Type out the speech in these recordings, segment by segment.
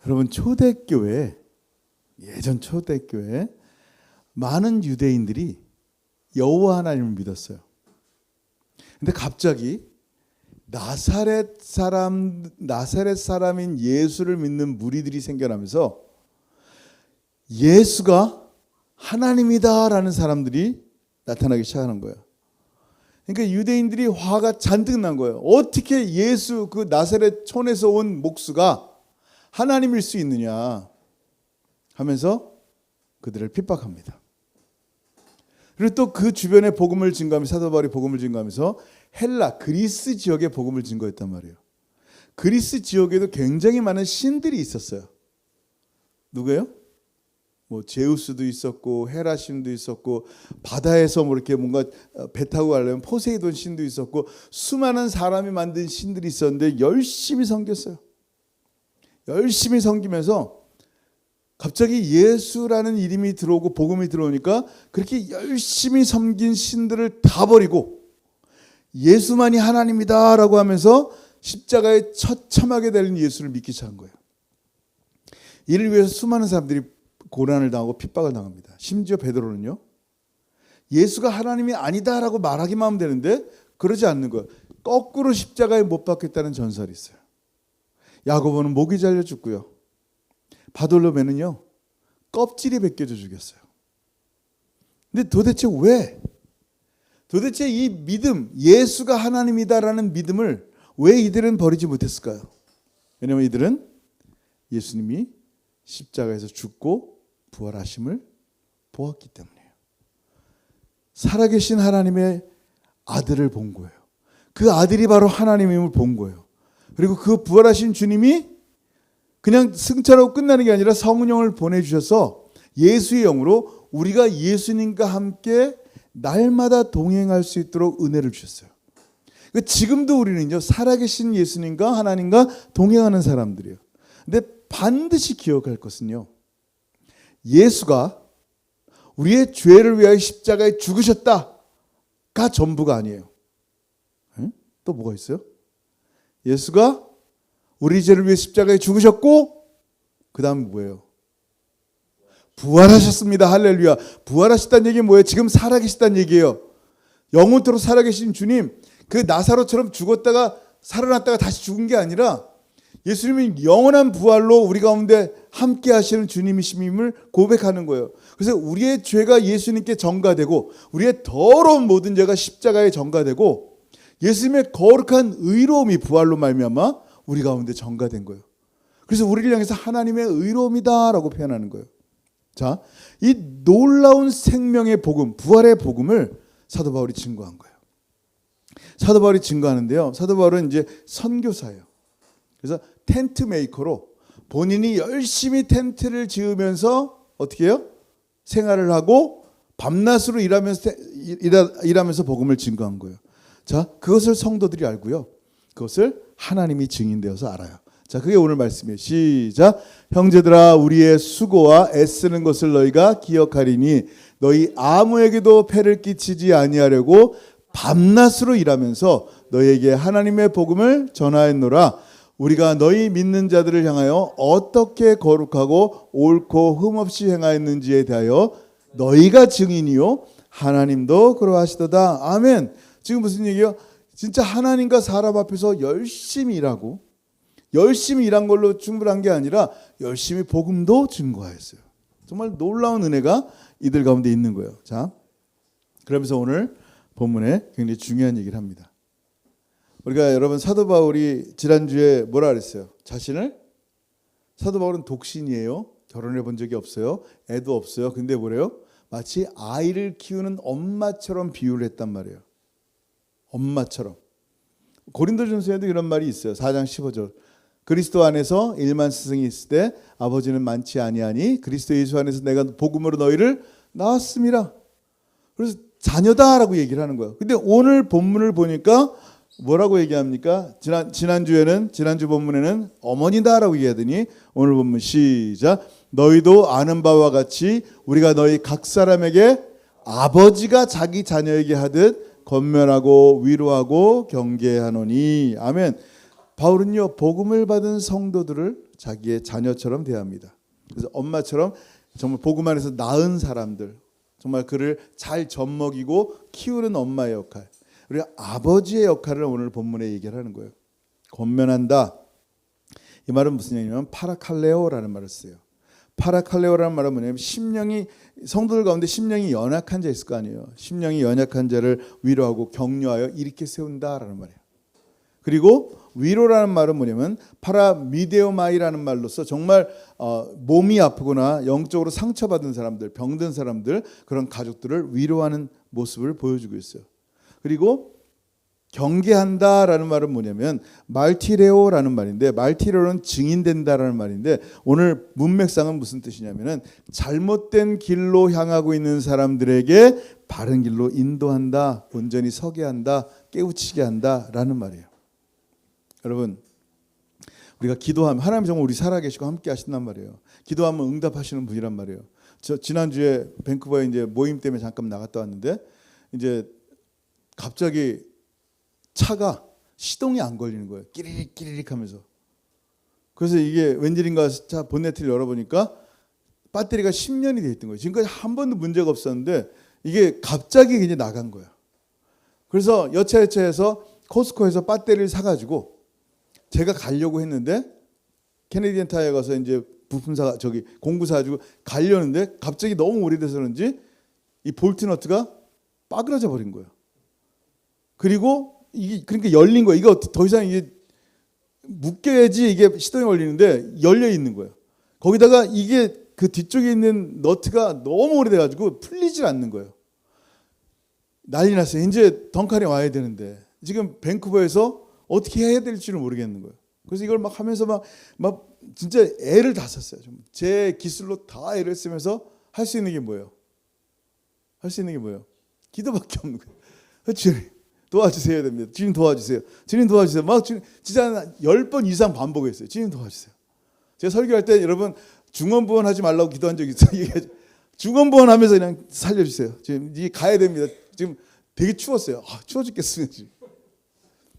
여러분, 초대교회, 예전 초대교회 많은 유대인들이 여호와 하나님을 믿었어요. 근데 갑자기 나사렛 사람인 예수를 믿는 무리들이 생겨나면서 예수가 하나님이다라는 사람들이 나타나기 시작하는 거예요. 그러니까 유대인들이 화가 잔뜩 난 거예요. 어떻게 예수 그 나사렛 촌에서 온 목수가 하나님일 수 있느냐 하면서 그들을 핍박합니다. 그리고 또 그 주변에 복음을 증거하면서, 사도 바울이 복음을 증거하면서 헬라, 그리스 지역에 복음을 증거했단 말이에요. 그리스 지역에도 굉장히 많은 신들이 있었어요. 누구예요? 뭐 제우스도 있었고 헤라 신도 있었고, 바다에서 뭐 이렇게 뭔가 배 타고 가려면 포세이돈 신도 있었고, 수많은 사람이 만든 신들이 있었는데 열심히 섬겼어요. 열심히 섬기면서 갑자기 예수라는 이름이 들어오고 복음이 들어오니까 그렇게 열심히 섬긴 신들을 다 버리고 예수만이 하나님이다라고 하면서 십자가에 처참하게 달린 예수를 믿기 시작한 거예요. 이를 위해서 수많은 사람들이 고난을 당하고 핍박을 당합니다. 심지어 베드로는요, 예수가 하나님이 아니다라고 말하기만 하면 되는데 그러지 않는 거예요. 거꾸로 십자가에 못 박혔다는 전설이 있어요. 야고보는 목이 잘려 죽고요, 바돌로매는요 껍질이 벗겨져 죽였어요. 근데 도대체 왜? 도대체 이 믿음, 예수가 하나님이다라는 믿음을 왜 이들은 버리지 못했을까요? 왜냐하면 이들은 예수님이 십자가에서 죽고 부활하심을 보았기 때문이에요. 살아계신 하나님의 아들을 본 거예요. 그 아들이 바로 하나님임을 본 거예요. 그리고 그 부활하신 주님이 그냥 승천하고 끝나는 게 아니라 성령을 보내주셔서 예수의 영으로 우리가 예수님과 함께 날마다 동행할 수 있도록 은혜를 주셨어요. 그러니까 지금도 우리는요, 살아계신 예수님과 하나님과 동행하는 사람들이에요. 근데 반드시 기억할 것은요, 예수가 우리의 죄를 위하여 십자가에 죽으셨다가 전부가 아니에요. 또 뭐가 있어요? 예수가 우리 죄를 위해 십자가에 죽으셨고 그 다음 뭐예요? 부활하셨습니다. 할렐루야. 부활하셨다는 얘기는 뭐예요? 지금 살아계시다는 얘기예요. 영원토록 살아계신 주님, 그 나사로처럼 죽었다가 살아났다가 다시 죽은 게 아니라 예수님이 영원한 부활로 우리 가운데 함께 하시는 주님이심을 고백하는 거예요. 그래서 우리의 죄가 예수님께 전가되고 우리의 더러운 모든 죄가 십자가에 전가되고 예수님의 거룩한 의로움이 부활로 말미암아 우리 가운데 전가된 거예요. 그래서 우리를 향해서 하나님의 의로움이다라고 표현하는 거예요. 자, 이 놀라운 생명의 복음, 부활의 복음을 사도 바울이 증거한 거예요. 사도 바울이 증거하는데요, 사도 바울은 이제 선교사예요. 그래서 텐트 메이커로 본인이 열심히 텐트를 지으면서 어떻게 해요? 생활을 하고 밤낮으로 일하면서 복음을 증거한 거예요. 자, 그것을 성도들이 알고요, 그것을 하나님이 증인되어서 알아요. 자, 그게 오늘 말씀이에요. 시작. 형제들아, 우리의 수고와 애쓰는 것을 너희가 기억하리니 너희 아무에게도 폐를 끼치지 아니하려고 밤낮으로 일하면서 너희에게 하나님의 복음을 전하였노라. 우리가 너희 믿는 자들을 향하여 어떻게 거룩하고 옳고 흠없이 행하였는지에 대하여 너희가 증인이요 하나님도 그러하시도다. 아멘. 지금 무슨 얘기예요? 진짜 하나님과 사람 앞에서 열심히 일하고 열심히 일한 걸로 충분한 게 아니라 열심히 복음도 증거하였어요. 정말 놀라운 은혜가 이들 가운데 있는 거예요. 자, 그러면서 오늘 본문에 굉장히 중요한 얘기를 합니다. 우리가 여러분, 사도 바울이 지난주에 뭐라 그랬어요? 자신을, 사도 바울은 독신이에요. 결혼해 본 적이 없어요. 애도 없어요. 근데 뭐래요? 마치 아이를 키우는 엄마처럼 비유를 했단 말이에요. 엄마처럼. 고린도전서에도 이런 말이 있어요. 4장 15절. 그리스도 안에서 일만 스승이 있을 때 아버지는 많지 아니하니 그리스도 예수 안에서 내가 복음으로 너희를 낳았음이라. 그래서 자녀다라고 얘기를 하는 거예요. 근데 오늘 본문을 보니까 뭐라고 얘기합니까? 지난주 본문에는 어머니다라고 얘기하더니 오늘 본문 시작. 너희도 아는 바와 같이 우리가 너희 각 사람에게 아버지가 자기 자녀에게 하듯 권면하고 위로하고 경계하노니. 아멘. 바울은요, 복음을 받은 성도들을 자기의 자녀처럼 대합니다. 그래서 엄마처럼 정말 보고만 해서 낳은 사람들, 정말 그를 잘 젖먹이고 키우는 엄마의 역할, 그리고 아버지의 역할을 오늘 본문에 얘기를 하는 거예요. 권면한다. 이 말은 무슨 얘기냐면 파라칼레오라는 말을 써요. 파라칼레오라는 말은 뭐냐면 심령이, 성도들 가운데 심령이 연약한 자 있을 거 아니에요. 심령이 연약한 자를 위로하고 격려하여 일으켜 세운다라는 말이에요. 그리고 위로라는 말은 뭐냐면 파라미데오마이라는 말로서 정말 몸이 아프거나 영적으로 상처받은 사람들, 병든 사람들, 그런 가족들을 위로하는 모습을 보여주고 있어요. 그리고 경계한다라는 말은 뭐냐면 말티레오라는 말인데, 말티레오는 증인된다라는 말인데, 오늘 문맥상은 무슨 뜻이냐면은 잘못된 길로 향하고 있는 사람들에게 바른 길로 인도한다, 온전히 서게 한다, 깨우치게 한다라는 말이에요. 여러분, 우리가 기도하면 하나님 정말 우리 살아계시고 함께 하신단 말이에요. 기도하면 응답하시는 분이란 말이에요. 저 지난주에 밴쿠버에 이제 모임 때문에 잠깐 나갔다 왔는데, 이제 갑자기 차가 시동이 안 걸리는 거예요. 끼리릭 끼리릭 하면서. 그래서 이게 웬일인가 차 본네트를 열어보니까 배터리가 10년이 돼 있던 거예요. 지금까지 한 번도 문제가 없었는데 이게 갑자기 그냥 나간 거예요. 그래서 여차여차해서 코스코에서 배터리를 사가지고 제가 가려고 했는데, 캐네디언 타이어에 가서 이제 부품사 저기 공구사 가지고 가려는데 갑자기 너무 오래돼서 그런지 이 볼트 너트가 빠그러져 버린 거예요. 그리고 이게 그러니까 열린 거예요. 이거 더 이상 이게 묶여야지 이게 시동이 걸리는데 열려 있는 거예요. 거기다가 이게 그 뒤쪽에 있는 너트가 너무 오래돼 가지고 풀리질 않는 거예요. 난리 났어요. 이제 덩칸이 와야 되는데 지금 밴쿠버에서 어떻게 해야 될지를 모르겠는 거예요. 그래서 이걸 막 하면서 막 진짜 애를 다 썼어요. 제 기술로 다 애를 쓰면서 할 수 있는 게 뭐예요? 할 수 있는 게 뭐예요? 기도밖에 없는 거예요. 주님 도와주셔야 됩니다. 주님 도와주세요. 주님 도와주세요. 막 주님, 진짜 한 10번 이상 반복했어요. 주님 도와주세요. 제가 설교할 때 여러분 중언부언 하지 말라고 기도한 적이 있어요. 중언부언 하면서 그냥 살려주세요. 지금 이게 가야 됩니다. 지금 되게 추웠어요. 추워 죽겠습니다. 지금.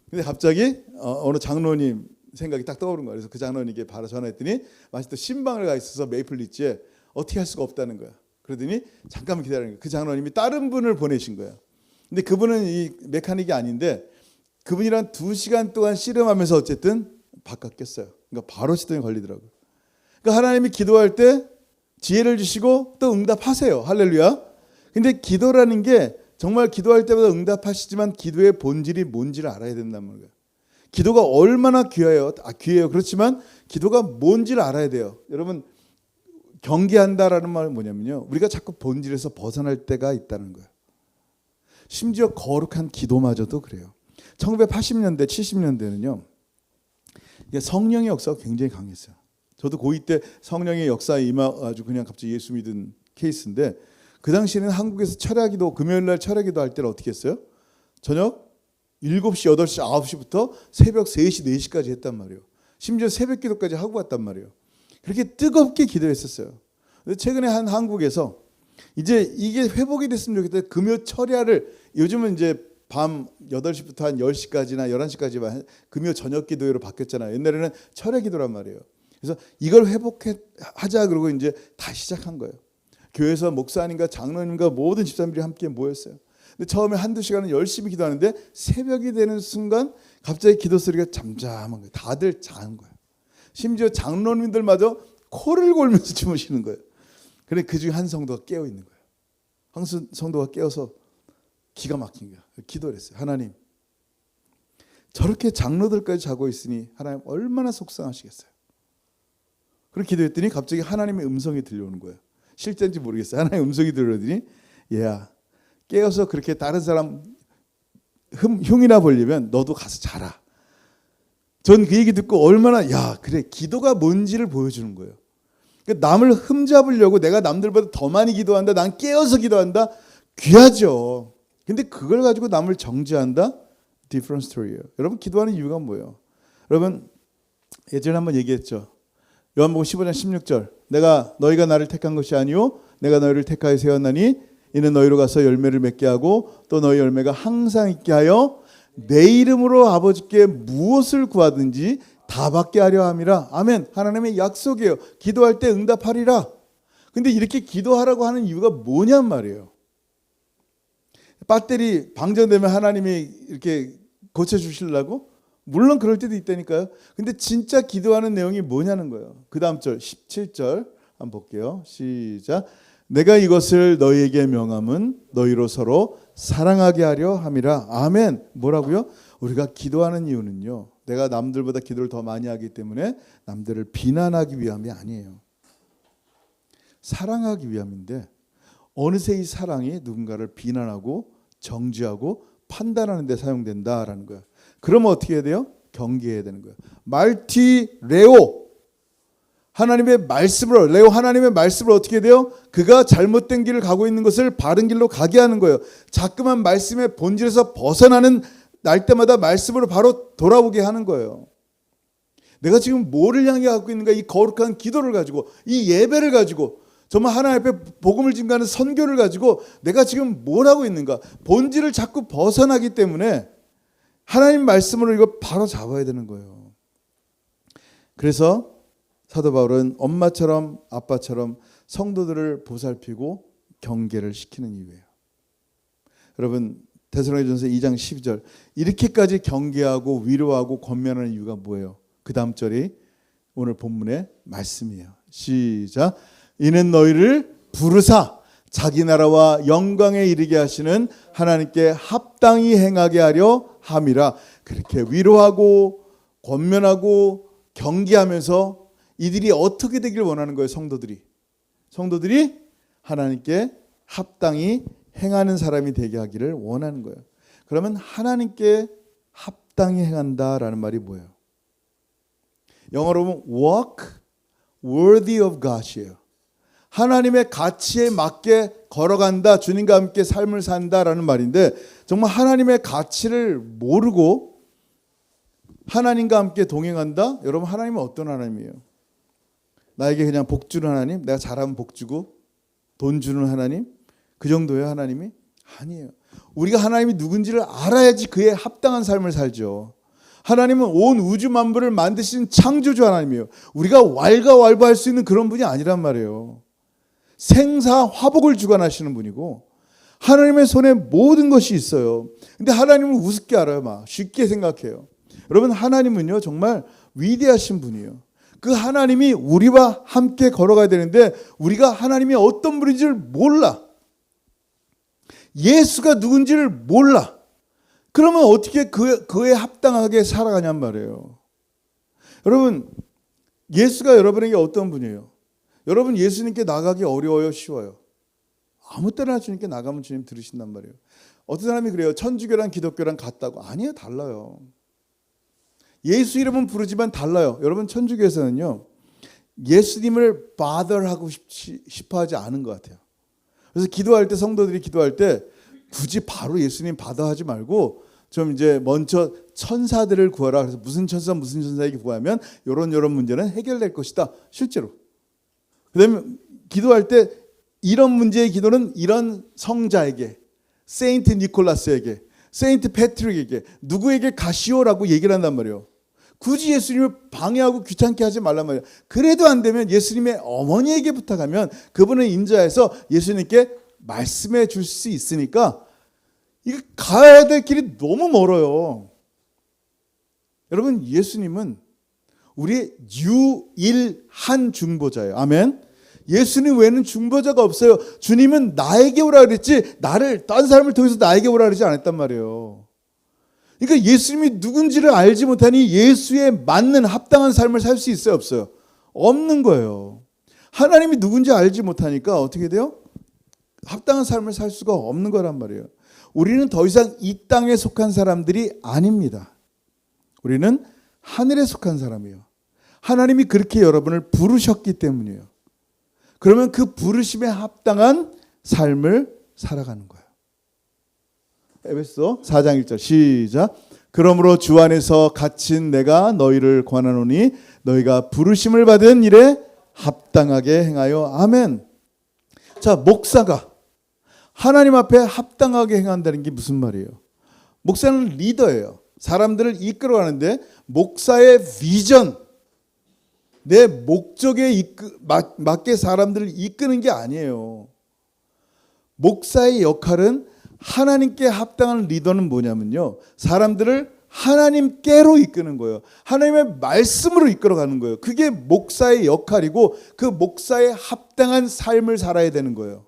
근데 갑자기 어느 장로님 생각이 딱 떠오른 거예요. 그래서 그 장로님께 바로 전화했더니 마치 또 신방을 가 있어서 메이플리츠에 어떻게 할 수가 없다는 거야. 그러더니 잠깐만 기다리는 거예요. 그 장로님이 다른 분을 보내신 거예요. 근데 그분은 이 메카닉이 아닌데 그분이랑 2시간 동안 씨름하면서 어쨌든 바꿨겠어요. 그러니까 바로 시동이 걸리더라고요. 그러니까 하나님이 기도할 때 지혜를 주시고 또 응답하세요. 할렐루야. 근데 기도라는 게 정말 기도할 때마다 응답하시지만 기도의 본질이 뭔지를 알아야 된단 말이에요. 기도가 얼마나 귀해요. 귀해요. 그렇지만 기도가 뭔지를 알아야 돼요. 여러분, 경계한다라는 말은 뭐냐면요, 우리가 자꾸 본질에서 벗어날 때가 있다는 거예요. 심지어 거룩한 기도마저도 그래요. 1980년대, 70년대는요, 성령의 역사가 굉장히 강했어요. 저도 고2 때 성령의 역사에 임해가지고 그냥 갑자기 예수 믿은 케이스인데, 그 당시에는 한국에서 철야기도, 금요일날 철야기도 할 때는 어떻게 했어요? 저녁 7시, 8시, 9시부터 새벽 3시, 4시까지 했단 말이에요. 심지어 새벽 기도까지 하고 왔단 말이에요. 그렇게 뜨겁게 기도했었어요. 근데 최근에 한 한국에서 이제 이게 회복이 됐으면 좋겠다. 금요 철야를, 요즘은 이제 밤 8시부터 한 10시까지나 11시까지만 금요 저녁 기도회로 바뀌었잖아요. 옛날에는 철야 기도란 말이에요. 그래서 이걸 회복하자 그러고 이제 다시 시작한 거예요. 교회에서 목사님과 장로님과 모든 집사님들이 함께 모였어요. 근데 처음에 한두 시간은 열심히 기도하는데 새벽이 되는 순간 갑자기 기도 소리가 잠잠한 거예요. 다들 자는 거예요. 심지어 장로님들마저 코를 골면서 주무시는 거예요. 그런데 그 중에 한 성도가 깨어 있는 거예요. 한 성도가 깨어서 기가 막힌 거예요. 기도를 했어요. 하나님, 저렇게 장로들까지 자고 있으니 하나님 얼마나 속상하시겠어요. 그렇게 기도했더니 갑자기 하나님의 음성이 들려오는 거예요. 실제인지 모르겠어요. 하나님의 음성이 들려오더니, 얘야, 깨어서 그렇게 다른 사람 흉이나 보려면 너도 가서 자라. 전 그 얘기 듣고 얼마나, 야, 그래, 기도가 뭔지를 보여주는 거예요. 그러니까 남을 흠잡으려고 내가 남들보다 더 많이 기도한다, 난 깨어서 기도한다, 귀하죠. 근데 그걸 가지고 남을 정죄한다? different story예요. 여러분, 기도하는 이유가 뭐예요? 여러분, 예전에 한번 얘기했죠. 요한복음 15장 16절, 내가 너희가 나를 택한 것이 아니요 내가 너희를 택하여 세웠나니 이는 너희로 가서 열매를 맺게 하고 또 너희 열매가 항상 있게 하여 내 이름으로 아버지께 무엇을 구하든지 다 받게 하려 함이라. 아멘. 하나님의 약속이에요. 기도할 때 응답하리라. 근데 이렇게 기도하라고 하는 이유가 뭐냔 말이에요. 배터리 방전되면 하나님이 이렇게 고쳐주시려고? 물론 그럴 때도 있다니까요. 근데 진짜 기도하는 내용이 뭐냐는 거예요. 그 다음 절 17절 한번 볼게요. 시작. 내가 이것을 너희에게 명함은 너희로 서로 사랑하게 하려 함이라. 아멘. 뭐라고요? 우리가 기도하는 이유는요, 내가 남들보다 기도를 더 많이 하기 때문에 남들을 비난하기 위함이 아니에요. 사랑하기 위함인데, 어느새 이 사랑이 누군가를 비난하고 정죄하고 판단하는 데 사용된다라는 거예요. 그러면 어떻게 해야 돼요? 경계해야 되는 거예요. 말티레오, 하나님의 말씀으로, 레오 하나님의 말씀을 어떻게 해야 돼요? 그가 잘못된 길을 가고 있는 것을 바른 길로 가게 하는 거예요. 자꾸만 말씀의 본질에서 벗어나는 날 때마다 말씀으로 바로 돌아오게 하는 거예요. 내가 지금 뭐를 향해 갖고 있는가? 이 거룩한 기도를 가지고, 이 예배를 가지고, 정말 하나님 앞에 복음을 증거하는 선교를 가지고 내가 지금 뭘 하고 있는가? 본질을 자꾸 벗어나기 때문에 하나님 말씀으로 이거 바로 잡아야 되는 거예요. 그래서 사도 바울은 엄마처럼 아빠처럼 성도들을 보살피고 경계를 시키는 이유예요. 여러분, 데살로니가전서 2장 12절, 이렇게까지 경계하고 위로하고 권면하는 이유가 뭐예요? 그 다음 절이 오늘 본문의 말씀이에요. 시작. 이는 너희를 부르사 자기 나라와 영광에 이르게 하시는 하나님께 합당히 행하게 하려 함이라. 그렇게 위로하고 권면하고 경계하면서 이들이 어떻게 되길 원하는 거예요? 성도들이 하나님께 합당히 행하는 사람이 되게 하기를 원하는 거예요. 그러면 하나님께 합당히 행한다라는 말이 뭐예요? 영어로 보면 walk worthy of God이에요. 하나님의 가치에 맞게 걸어간다, 주님과 함께 삶을 산다라는 말인데, 정말 하나님의 가치를 모르고 하나님과 함께 동행한다? 여러분, 하나님은 어떤 하나님이에요? 나에게 그냥 복 주는 하나님? 내가 잘하면 복 주고 돈 주는 하나님? 그 정도예요, 하나님이? 아니에요. 우리가 하나님이 누군지를 알아야지 그에 합당한 삶을 살죠. 하나님은 온 우주 만물을 만드신 창조주 하나님이에요. 우리가 왈가왈부할 수 있는 그런 분이 아니란 말이에요. 생사 화복을 주관하시는 분이고 하나님의 손에 모든 것이 있어요. 근데 하나님은 우습게 알아요. 막 쉽게 생각해요. 여러분, 하나님은요 정말 위대하신 분이에요. 그 하나님이 우리와 함께 걸어가야 되는데 우리가 하나님이 어떤 분인지를 몰라. 예수가 누군지를 몰라. 그러면 어떻게 그에 합당하게 살아가냔 말이에요. 여러분, 예수가 여러분에게 어떤 분이에요? 여러분, 예수님께 나가기 어려워요, 쉬워요? 아무 때나 주님께 나가면 주님 들으신단 말이에요. 어떤 사람이 그래요. 천주교랑 기독교랑 같다고. 아니에요, 달라요. 예수 이름은 부르지만 달라요. 여러분, 천주교에서는요 예수님을 bothe하고 싶어 하지 않은 것 같아요. 그래서 기도할 때, 성도들이 기도할 때 굳이 바로 예수님 bothe하지 말고 좀 이제 먼저 천사들을 구하라. 그래서 무슨 천사에게 구하면 요런 문제는 해결될 것이다. 실제로. 그다음에 기도할 때 이런 문제의 기도는 이런 성자에게, 세인트 니콜라스에게, 세인트 패트릭에게, 누구에게 가시오라고 얘기를 한단 말이에요. 굳이 예수님을 방해하고 귀찮게 하지 말란 말이에요. 그래도 안 되면 예수님의 어머니에게 부탁하면 그분은 인자해서 예수님께 말씀해 줄 수 있으니까 이거 가야 될 길이 너무 멀어요. 여러분, 예수님은 우리의 유일한 중보자예요. 아멘. 예수님 외에는 중보자가 없어요. 주님은 나에게 오라 그랬지 나를 딴 사람을 통해서 나에게 오라 그러지 않았단 말이에요. 그러니까 예수님이 누군지를 알지 못하니 예수에 맞는 합당한 삶을 살 수 있어요, 없어요? 없는 거예요. 하나님이 누군지 알지 못하니까 어떻게 돼요? 합당한 삶을 살 수가 없는 거란 말이에요. 우리는 더 이상 이 땅에 속한 사람들이 아닙니다. 우리는 하늘에 속한 사람이에요. 하나님이 그렇게 여러분을 부르셨기 때문이에요. 그러면 그 부르심에 합당한 삶을 살아가는 거예요. 에베소 4장 1절 시작. 그러므로 주 안에서 갇힌 내가 너희를 권하노니 너희가 부르심을 받은 일에 합당하게 행하여. 아멘. 자, 목사가 하나님 앞에 합당하게 행한다는 게 무슨 말이에요? 목사는 리더예요. 사람들을 이끌어가는데 목사의 비전, 내 목적에 맞게 사람들을 이끄는 게 아니에요. 목사의 역할은 하나님께 합당한 리더는 뭐냐면요, 사람들을 하나님께로 이끄는 거예요. 하나님의 말씀으로 이끌어가는 거예요. 그게 목사의 역할이고 그 목사에 합당한 삶을 살아야 되는 거예요.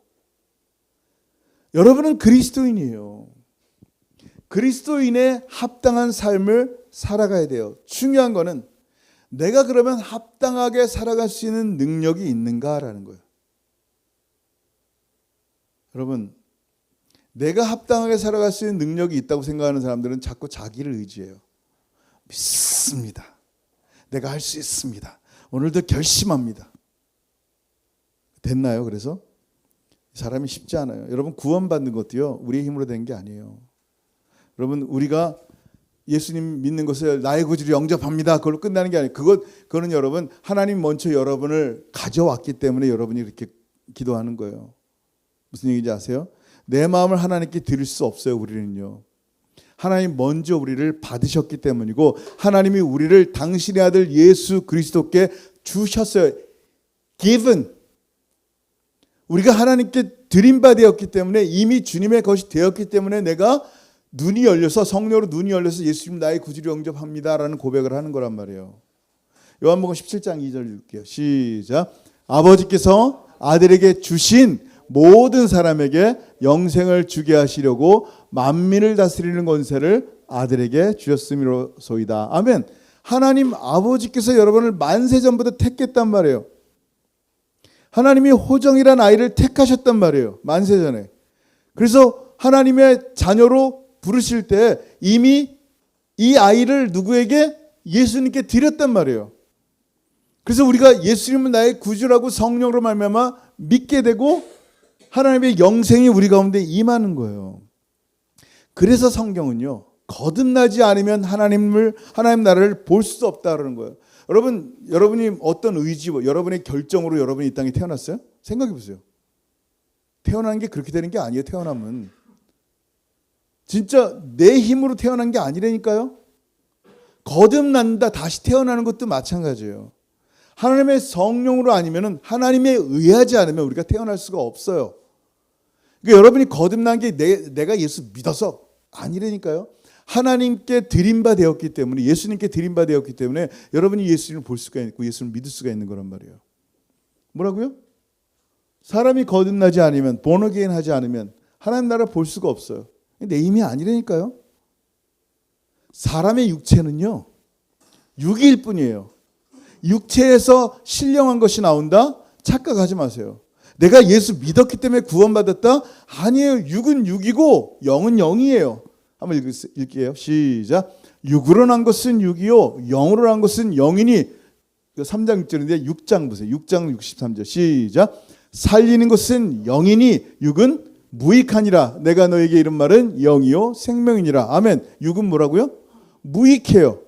여러분은 그리스도인이에요. 그리스도인의 합당한 삶을 살아가야 돼요. 중요한 거는 내가 그러면 합당하게 살아갈 수 있는 능력이 있는가라는 거예요. 여러분, 내가 합당하게 살아갈 수 있는 능력이 있다고 생각하는 사람들은 자꾸 자기를 의지해요. 믿습니다. 내가 할 수 있습니다. 오늘도 결심합니다. 됐나요? 그래서 사람이 쉽지 않아요. 여러분, 구원받는 것도요, 우리의 힘으로 된 게 아니에요. 여러분, 우리가 예수님 믿는 것을 나의 구주로 영접합니다, 그걸로 끝나는 게 아니에요. 그거는 여러분, 하나님 먼저 여러분을 가져왔기 때문에 여러분이 이렇게 기도하는 거예요. 무슨 얘기인지 아세요? 내 마음을 하나님께 드릴 수 없어요. 우리는요, 하나님 먼저 우리를 받으셨기 때문이고 하나님이 우리를 당신의 아들 예수 그리스도께 주셨어요. given. 우리가 하나님께 드림받았기 때문에, 이미 주님의 것이 되었기 때문에 내가 눈이 열려서, 성령으로 눈이 열려서 예수님 나의 구주로 영접합니다라는 고백을 하는 거란 말이에요. 요한복음 17장 2절 읽을게요. 시작. 아버지께서 아들에게 주신 모든 사람에게 영생을 주게 하시려고 만민을 다스리는 권세를 아들에게 주셨음이로소이다. 아멘. 하나님 아버지께서 여러분을 만세전부터 택했단 말이에요. 하나님이 호정이란 아이를 택하셨단 말이에요. 만세전에. 그래서 하나님의 자녀로 부르실 때 이미 이 아이를 누구에게? 예수님께 드렸단 말이에요. 그래서 우리가 예수님은 나의 구주라고 성령으로 말미암아 믿게 되고 하나님의 영생이 우리 가운데 임하는 거예요. 그래서 성경은요, 거듭나지 않으면 하나님 나라를 볼 수 없다 그러는 거예요. 여러분이 어떤 의지와 여러분의 결정으로 여러분이 이 땅에 태어났어요? 생각해 보세요. 태어나는 게 그렇게 되는 게 아니에요. 태어나면 진짜 내 힘으로 태어난 게 아니라니까요. 거듭난다, 다시 태어나는 것도 마찬가지예요. 하나님의 성령으로 아니면은, 하나님에 의하지 않으면 우리가 태어날 수가 없어요. 그러니까 여러분이 거듭난 게 내가 예수 믿어서 아니라니까요. 하나님께 드림바 되었기 때문에, 예수님께 드림바 되었기 때문에 여러분이 예수님을 볼 수가 있고 예수님을 믿을 수가 있는 거란 말이에요. 뭐라고요? 사람이 거듭나지 않으면, 본어게인 하지 않으면 하나님 나라 볼 수가 없어요. 내 힘이 아니라니까요. 사람의 육체는요, 육일 뿐이에요. 육체에서 신령한 것이 나온다? 착각하지 마세요. 내가 예수 믿었기 때문에 구원받았다? 아니에요. 육은 육이고 영은 영이에요. 한번 읽게요. 시작. 육으로 난 것은 육이요 영으로 난 것은 영이니. 3장 6절인데 6장 보세요. 6장 63절. 시작. 살리는 것은 영이니 육은 무익하니라. 내가 너에게 이른 말은 영이요 생명이니라. 아멘. 육은 뭐라고요? 무익해요.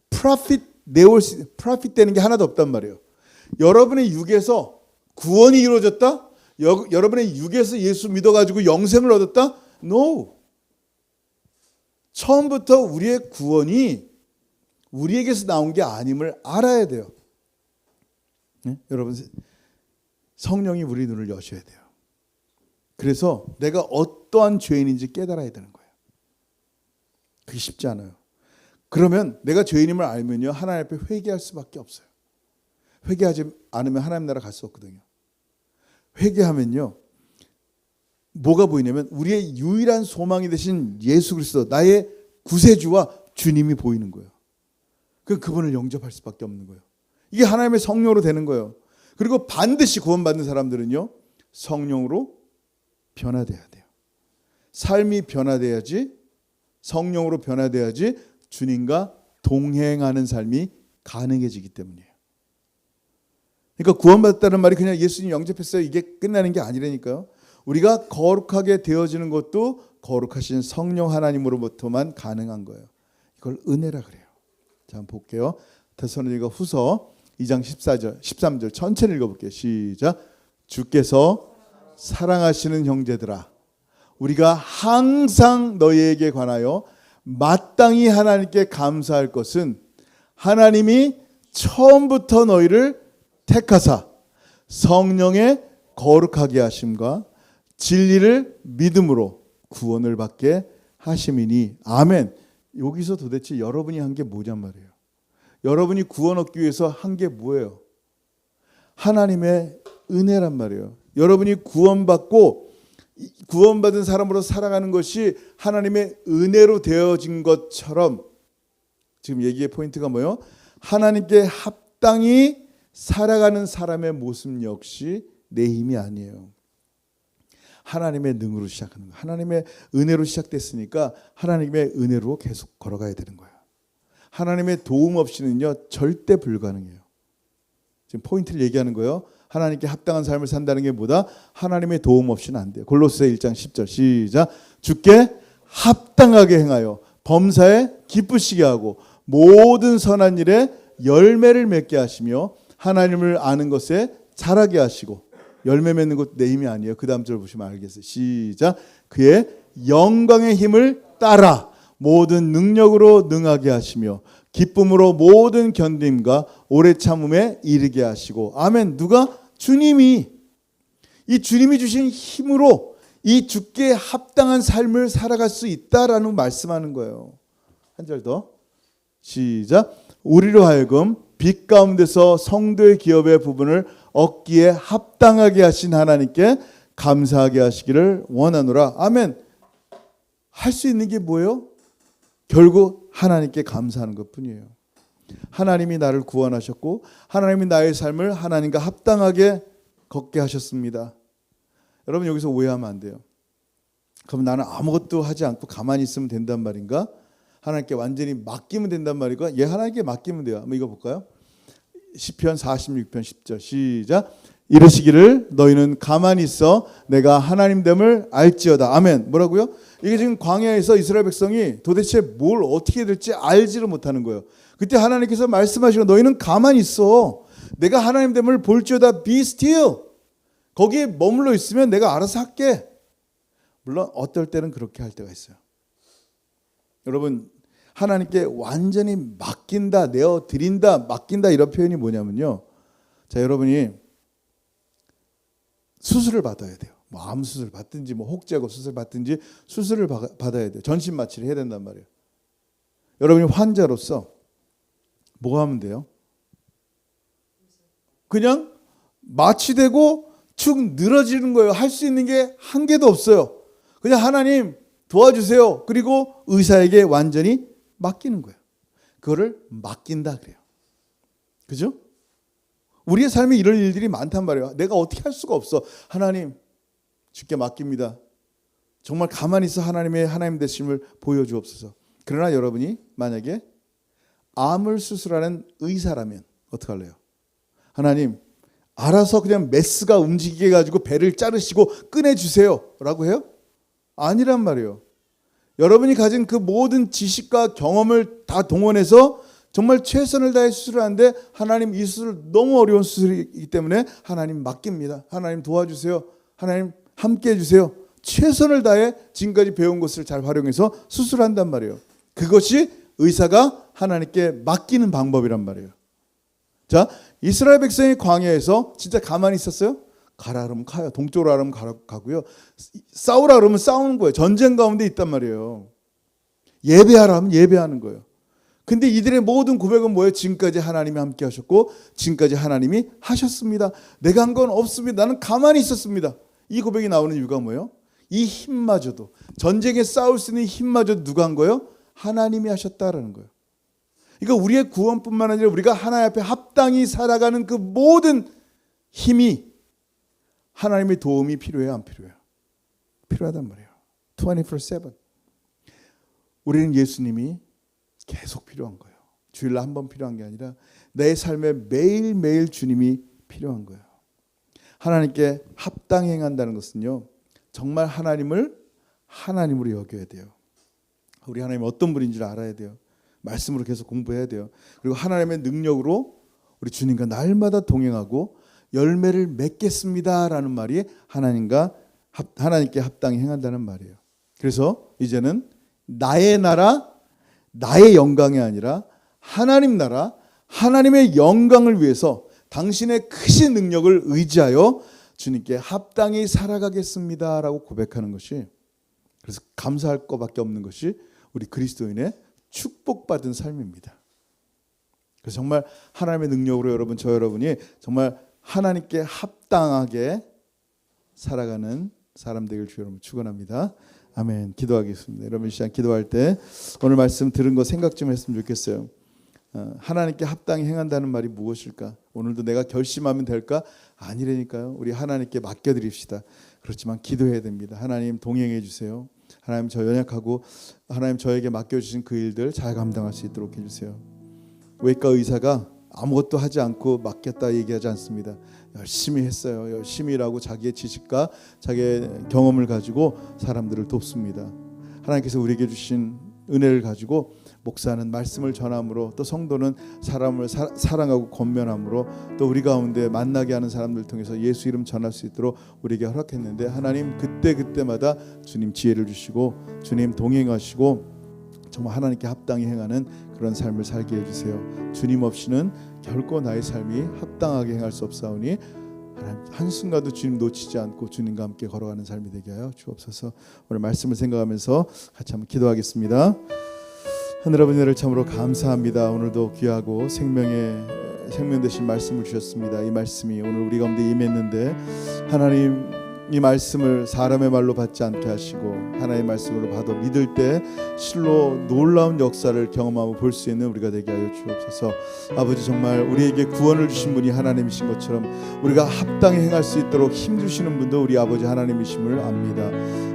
프로핏 되는 게 하나도 없단 말이에요. 여러분의 육에서 구원이 이루어졌다? 여러분의 육에서 예수 믿어가지고 영생을 얻었다? No. 처음부터 우리의 구원이 우리에게서 나온 게 아님을 알아야 돼요. 네? 여러분, 성령이 우리 눈을 여셔야 돼요. 그래서 내가 어떠한 죄인인지 깨달아야 되는 거예요. 그게 쉽지 않아요. 그러면 내가 죄인임을 알면요, 하나님 앞에 회개할 수밖에 없어요. 회개하지 않으면 하나님 나라 갈 수 없거든요. 회개하면요, 뭐가 보이냐면 우리의 유일한 소망이 되신 예수 그리스도, 나의 구세주와 주님이 보이는 거예요. 그분을 영접할 수밖에 없는 거예요. 이게 하나님의 성령으로 되는 거예요. 그리고 반드시 구원받는 사람들은요, 성령으로 변화돼야 돼요. 삶이 변화돼야지, 성령으로 변화돼야지 주님과 동행하는 삶이 가능해지기 때문이에요. 그러니까 구원받았다는 말이 그냥 예수님 영접했어요, 이게 끝나는 게 아니라니까요. 우리가 거룩하게 되어지는 것도 거룩하신 성령 하나님으로부터만 가능한 거예요. 이걸 은혜라 그래요. 자, 한번 볼게요. 데살로니가 후서 2장 14절, 13절 천천히 읽어볼게요. 시작. 주께서 사랑하시는 형제들아, 우리가 항상 너희에게 관하여 마땅히 하나님께 감사할 것은 하나님이 처음부터 너희를 택하사 성령의 거룩하게 하심과 진리를 믿음으로 구원을 받게 하심이니. 아멘. 여기서 도대체 여러분이 한 게 뭐냔 말이에요. 여러분이 구원 얻기 위해서 한 게 뭐예요? 하나님의 은혜란 말이에요. 여러분이 구원받고 구원받은 사람으로 살아가는 것이 하나님의 은혜로 되어진 것처럼, 지금 얘기의 포인트가 뭐예요? 하나님께 합당히 살아가는 사람의 모습 역시 내 힘이 아니에요. 하나님의 능으로 시작하는 거예요. 하나님의 은혜로 시작됐으니까 하나님의 은혜로 계속 걸어가야 되는 거예요. 하나님의 도움 없이는요 절대 불가능해요. 지금 포인트를 얘기하는 거예요. 하나님께 합당한 삶을 산다는 게 뭐다? 하나님의 도움 없이는 안 돼요. 골로새 1장 10절 시작. 주께 합당하게 행하여 범사에 기쁘시게 하고 모든 선한 일에 열매를 맺게 하시며 하나님을 아는 것에 자라게 하시고. 열매 맺는 것 내 힘이 아니에요. 그 다음 절 보시면 알겠어요. 시작. 그의 영광의 힘을 따라 모든 능력으로 능하게 하시며 기쁨으로 모든 견딤과 오래 참음에 이르게 하시고. 아멘. 누가? 주님이. 이 주님이 주신 힘으로 이 주께 합당한 삶을 살아갈 수 있다라는 말씀하는 거예요. 한 절 더. 시작. 우리로 하여금 빛 가운데서 성도의 기업의 부분을 얻기에 합당하게 하신 하나님께 감사하게 하시기를 원하노라. 아멘. 할 수 있는 게 뭐예요? 결국 하나님께 감사하는 것뿐이에요. 하나님이 나를 구원하셨고 하나님이 나의 삶을 하나님과 합당하게 걷게 하셨습니다. 여러분 여기서 오해하면 안 돼요. 그럼 나는 아무것도 하지 않고 가만히 있으면 된단 말인가? 하나님께 완전히 맡기면 된단 말인가? 예, 하나님께 맡기면 돼요. 한번 이거 볼까요? 시편 46편 10절 시작. 이르시기를 너희는 가만히 있어 내가 하나님됨을 알지어다. 아멘. 뭐라고요? 이게 지금 광야에서 이스라엘 백성이 도대체 뭘 어떻게 될지 알지를 못하는 거예요. 그때 하나님께서 말씀하시고 너희는 가만히 있어 내가 하나님됨을 볼지어다. Be still. 거기에 머물러 있으면 내가 알아서 할게. 물론 어떨 때는 그렇게 할 때가 있어요. 여러분 하나님께 완전히 맡긴다, 내어드린다, 맡긴다 이런 표현이 뭐냐면요. 자, 여러분이 수술을 받아야 돼요. 뭐 암 수술 받든지 뭐 혹제고 수술 받든지 수술을 받아야 돼요. 전신 마취를 해야 된단 말이에요. 여러분이 환자로서 뭐 하면 돼요? 그냥 마취되고 축 늘어지는 거예요. 할 수 있는 게 한 개도 없어요. 그냥 하나님 도와주세요. 그리고 의사에게 완전히 맡기는 거예요. 그거를 맡긴다 그래요. 그죠? 우리의 삶에 이런 일들이 많단 말이에요. 내가 어떻게 할 수가 없어. 하나님 주께 맡깁니다. 정말 가만히 있어 하나님의 하나님 되심을 보여주옵소서. 그러나 여러분이 만약에 암을 수술하는 의사라면 어떻게 할래요? 하나님 알아서 그냥 메스가 움직이게 해가지고 배를 자르시고 꺼내주세요 라고 해요? 아니란 말이에요. 여러분이 가진 그 모든 지식과 경험을 다 동원해서 정말 최선을 다해 수술을 하는데 하나님 이 수술 너무 어려운 수술이기 때문에 하나님 맡깁니다. 하나님 도와주세요. 하나님 함께 해주세요. 최선을 다해 지금까지 배운 것을 잘 활용해서 수술한단 말이에요. 그것이 의사가 하나님께 맡기는 방법이란 말이에요. 자, 이스라엘 백성이 광야에서 진짜 가만히 있었어요? 가라 그러면 가요. 동쪽으로 가라면 가고요. 싸우라 그러면 싸우는 거예요. 전쟁 가운데 있단 말이에요. 예배하라 하면 예배하는 거예요. 근데 이들의 모든 고백은 뭐예요? 지금까지 하나님이 함께 하셨고 지금까지 하나님이 하셨습니다. 내가 한 건 없습니다. 나는 가만히 있었습니다. 이 고백이 나오는 이유가 뭐예요? 이 힘마저도 전쟁에 싸울 수 있는 힘마저도 누가 한 거예요? 하나님이 하셨다라는 거예요. 그러니까 우리의 구원뿐만 아니라 우리가 하나님 앞에 합당히 살아가는 그 모든 힘이 하나님의 도움이 필요해요? 안 필요해요? 필요하단 말이에요. 24/7. 우리는 예수님이 계속 필요한 거예요. 주일날 한 번 필요한 게 아니라 내 삶에 매일매일 주님이 필요한 거예요. 하나님께 합당히 행한다는 것은요. 정말 하나님을 하나님으로 여겨야 돼요. 우리 하나님 어떤 분인지를 알아야 돼요. 말씀으로 계속 공부해야 돼요. 그리고 하나님의 능력으로 우리 주님과 날마다 동행하고 열매를 맺겠습니다라는 말이 하나님께 합당히 행한다는 말이에요. 그래서 이제는 나의 나라 나의 영광이 아니라 하나님 나라, 하나님의 영광을 위해서 당신의 크신 능력을 의지하여 주님께 합당히 살아가겠습니다 라고 고백하는 것이, 그래서 감사할 것밖에 없는 것이 우리 그리스도인의 축복받은 삶입니다. 그래서 정말 하나님의 능력으로 여러분, 저 여러분이 정말 하나님께 합당하게 살아가는 사람 되길 주 여러분 축원합니다. 아멘. 기도하겠습니다. 여러분 시간 기도할 때 오늘 말씀 들은 거 생각 좀 했으면 좋겠어요. 하나님께 합당히 행한다는 말이 무엇일까? 오늘도 내가 결심하면 될까? 아니라니까요. 우리 하나님께 맡겨드립시다. 그렇지만 기도해야 됩니다. 하나님 동행해 주세요. 하나님 저 연약하고 하나님 저에게 맡겨주신 그 일들 잘 감당할 수 있도록 해주세요. 외과 의사가 아무것도 하지 않고 맡겼다 얘기하지 않습니다. 열심히 했어요. 열심히 일하고 자기의 지식과 자기의 경험을 가지고 사람들을 돕습니다. 하나님께서 우리에게 주신 은혜를 가지고 목사는 말씀을 전함으로, 또 성도는 사람을 사랑하고 권면함으로, 또 우리 가운데 만나게 하는 사람들 통해서 예수 이름 전할 수 있도록 우리에게 허락했는데, 하나님 그때마다 주님 지혜를 주시고 주님 동행하시고 정말 하나님께 합당히 행하는 그런 삶을 살게 해주세요. 주님 없이는 결코 나의 삶이 합당하게 행할 수 없사오니 하나님 한순간도 주님 놓치지 않고 주님과 함께 걸어가는 삶이 되게 하여 주옵소서. 오늘 말씀을 생각하면서 같이 한번 기도하겠습니다. 하늘 아버지 은혜를 참으로 감사합니다. 오늘도 귀하고 생명 되신 말씀을 주셨습니다. 이 말씀이 오늘 우리 가운데 임했는데, 하나님 이 말씀을 사람의 말로 받지 않게 하시고 하나님의 말씀으로 받아 믿을 때 실로 놀라운 역사를 경험하고 볼 수 있는 우리가 되게 하여 주옵소서. 아버지 정말 우리에게 구원을 주신 분이 하나님이신 것처럼 우리가 합당히 행할 수 있도록 힘주시는 분도 우리 아버지 하나님이심을 압니다.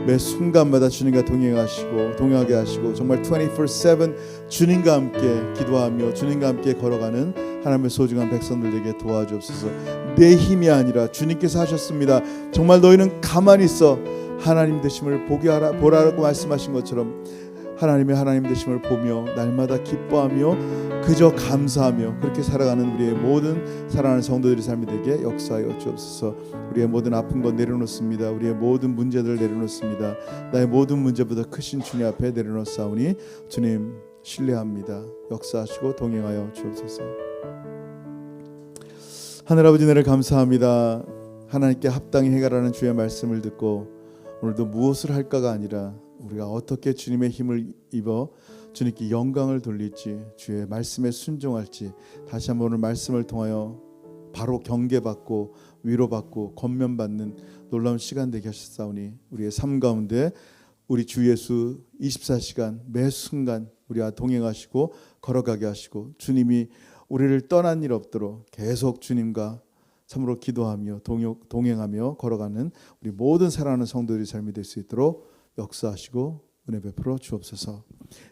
매 순간마다 주님과 동행하게 하시고 정말 24/7 주님과 함께 기도하며 주님과 함께 걸어가는 하나님의 소중한 백성들에게 도와주옵소서. 내 힘이 아니라 주님께서 하셨습니다. 정말 너희는 가만히 있어 하나님 되심을 보라고 말씀하신 것처럼 하나님의 하나님 되심을 보며 날마다 기뻐하며 그저 감사하며 그렇게 살아가는 우리의 모든 사랑하는 성도들의 삶이 되게 역사하여 주옵소서. 우리의 모든 아픈 것 내려놓습니다. 우리의 모든 문제들을 내려놓습니다. 나의 모든 문제보다 크신 주님 앞에 내려놓사오니 주님 신뢰합니다. 역사하시고 동행하여 주옵소서. 하늘 아버지 은혜를 감사합니다. 하나님께 합당히 해가라는 주의 말씀을 듣고 오늘도 무엇을 할까가 아니라 우리가 어떻게 주님의 힘을 입어 주님께 영광을 돌릴지, 주의 말씀에 순종할지 다시 한번 오늘 말씀을 통하여 바로 경계받고 위로받고 권면받는 놀라운 시간 되게 하셨사오니 우리의 삶 가운데 우리 주 예수 24시간 매 순간 우리와 동행하시고 걸어가게 하시고 주님이 우리를 떠난 일 없도록 계속 주님과 참으로 기도하며 동행하며 걸어가는 우리 모든 사랑하는 성도들의 삶이 될 수 있도록 역사하시고 은혜 베풀어 주옵소서.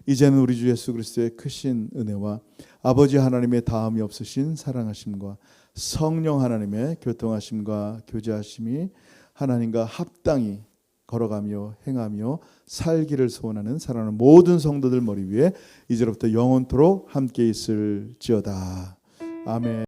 이제는 우리 주 예수 그리스도의 크신 은혜와 아버지 하나님의 다함이 없으신 사랑하심과 성령 하나님의 교통하심과 교제하심이 하나님과 합당히 걸어가며 행하며 살기를 소원하는 사랑하는 모든 성도들 머리 위에 이제로부터 영원토록 함께 있을지어다. 아멘.